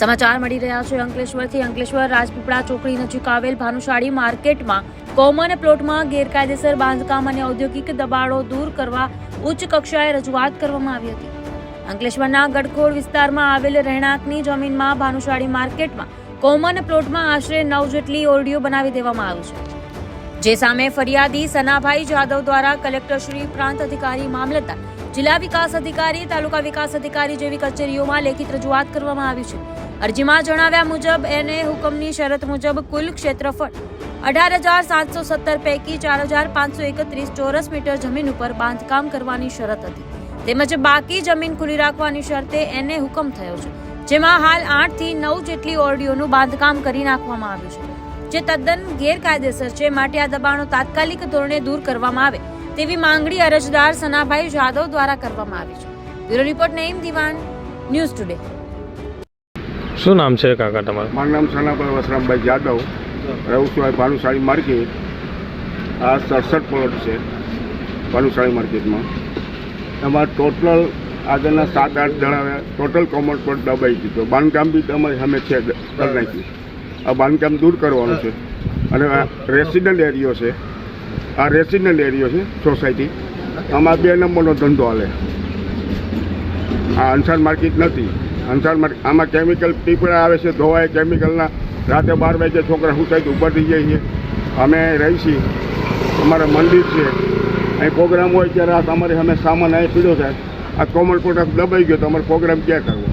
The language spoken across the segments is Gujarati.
સમાચાર મળી રહ્યા છે અંકલેશ્વરથી। અંકલેશ્વર રાજપીપળા ચોકડી નજીક આવેલ ભાનુશાળી માર્કેટમાં કોમન પ્લોટમાં ગેરકાયદેસર બાંધકામ અને ઔદ્યોગિક દબાણો દૂર કરવા ઉચ્ચ કક્ષાએ રજૂઆત કરવામાં આવી હતી। અંકલેશ્વરના ગડખોડ વિસ્તારમાં આવેલ રહેણાંકની જમીનમાં ભાનુશાળી માર્કેટમાં કોમન પ્લોટમાં આશરે 9 જેટલી ઓરડીઓ બનાવી દેવામાં આવી છે, જે સામે ફરિયાદી સનાભાઈ જાદવ દ્વારા કલેક્ટરશ્રી, પ્રાંત અધિકારી, મામલતદાર, જિલ્લા વિકાસ અધિકારી, તાલુકા વિકાસ અધિકારી જેવી કચેરીઓમાં લેખિત રજૂઆત કરવામાં આવી છે। અરજીમાં જણાવ્યા મુજબ એને હુકમની શરત મુજબ કુલ ક્ષેત્રફળ 18,717 પૈકી 4,531 ચોરસ મીટર જમીન ઉપર બાંધકામ કરવાની શરત હતી, તેમજ બાકી જમીન ખુલ્લી રાખવાની શરતે એને હુકમ થયો છે, જેમાં હાલ 8 થી 9 જેટલી ઓરડીઓનું બાંધકામ કરી નાખવામાં આવ્યું છે, જે તદ્દન ગેરકાયદેસર છે। માટે આ દબાણો તાત્કાલિક ધોરણે દૂર કરવામાં આવે તેવી માંગણી અરજદાર સનાભાઈ જાદવ દ્વારા કરવામાં આવી છે। બ્યુરો રિપોર્ટ નઈમ દિવાન, ન્યૂઝ ટુડે। શું નામ છે કાકા તમારું? મારું નામ સનાભાઈ વસરામભાઈ જાદવ, રહું છું ભાનુશાળી માર્કેટ। આ 67 પ્લોટ છે ભાનુશાળી માર્કેટમાં। એમાં ટોટલ આગળના 7-8 જણા ટોટલ કોમન પ્લોટ દબાઈ દીધો। બાંધકામ બી તમારી સામે છે, કરી નાખ્યું। આ બાંધકામ દૂર કરવાનું છે અને આ રેસિડન્ટ એરિયો છે, આ રેસિડન્ટ એરિયો છે સોસાયટી। આમાં 2 નંબરનો ધંધો હાલે। આ અંસાર માર્કેટ નથી। અંસાર માર્કેટ આમાં કેમિકલ પીપળા આવે છે, ધોવાય કેમિકલના। રાતે 12 વાગે છોકરા સુતાય તો ઊભા થઈ જાય છે। અમે રહી છીએ, અમારા મંદિર છે, અહીં પ્રોગ્રામ હોય ત્યારે આ તમારે અમે સામાન અહીં પીડ્યો થાય। આ કોમન પ્રોડક્ટ દબાઈ ગયો તો અમારો પ્રોગ્રામ ક્યાં કરવો?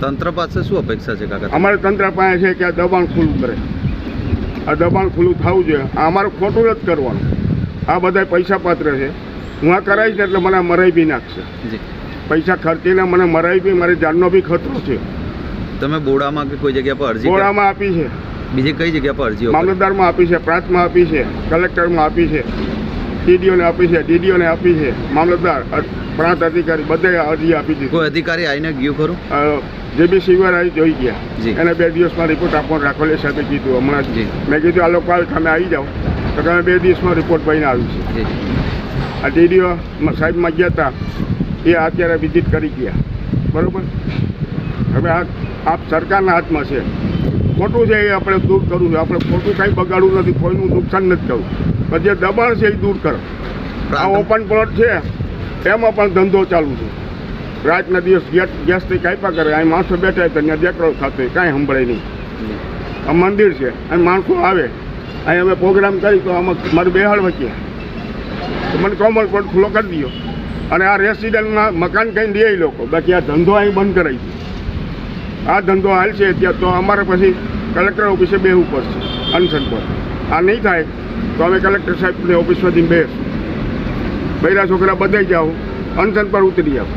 તંત્ર પાસે શું અપેક્ષા છે કાકા? અમારે તંત્ર પાસે છે કે આ દબાણ ખુલ્લું કરે। આ દબાણ ખુલ્લું થવું જોઈએ। આ અમારું ખોટું જ કરવાનું। આ બધા પૈસા પાત્ર છે। હું આ કરાવીશ ને એટલે મને મરાઈ બી નાખશે। પૈસા ખર્ચીને મને મરાઈ બી, મારી જાનનો બી ખતરો છે। તમે બોડામાં કે કોઈ જગ્યા પર અરજી? બોડામાં આપી છે, બીજી કઈ જગ્યા પર અરજીઓ? મામલતદારમાં આપી છે, પ્રાંતમાં આપી છે, કલેક્ટરમાં આપી છે, ટીડીઓને આપી છે, ડીડીઓને આપી છે, મામલતદાર, પ્રાંત અધિકારી બધે અરજી આપી દીધી। કોઈ અધિકારી આવીને ગયું ખરું? જેબી આવી જોઈ ગયા, એને 2 દિવસમાં રિપોર્ટ આપવાનો રાખોલી સાથે કીધું। હમણાં જ મેં કીધું આ લોકો તમે આવી જાઓ તો તમે 2 દિવસમાં રિપોર્ટ લઈને આવી છે। આ ટીડીઓ સાહેબમાં ગયા હતા, એ અત્યારે વિઝિટ કરી ગયા, બરાબર। હવે આ સરકારના હાથમાં છે। ખોટું છે એ આપણે દૂર કરવું છે। આપણે ખોટું કંઈ બગાડવું નથી, કોઈનું નુકસાન નથી કરવું, પણ જે દબાણ છે એ દૂર કરો। આ ઓપન પ્લોટ છે એમાં પણ ધંધો ચાલુ છે। રાતના દિવસ ગેસથી કાપ્યા કરે, અહીં માણસો બેઠા હોય તો ત્યાં દેખડો થતો હોય, કાંઈ સંભળાય નહીં। આ મંદિર છે, અહીં માણસો આવે, અહીં અમે પ્રોગ્રામ કરી તો આમાં મારું બેહાડવા ક્યાં? તો મને કોમન પ્લોટ ખુલ્લો કરી દો અને આ રેસિડન્ટના મકાન કંઈ દે લોકો, બાકી આ ધંધો અહીં બંધ કરાવી દે। આ ધંધો હાલશે ત્યાં તો અમારે પછી કલેક્ટર ઓફિસે બેસવું પડશે અનશન પર। આ નહીં થાય તો અમે કલેક્ટર સાહેબની ઓફિસમાંથી બેસીશું। બૈરા છોકરા બધાઈ જાઓ, અનશન પર ઉતરી આવો।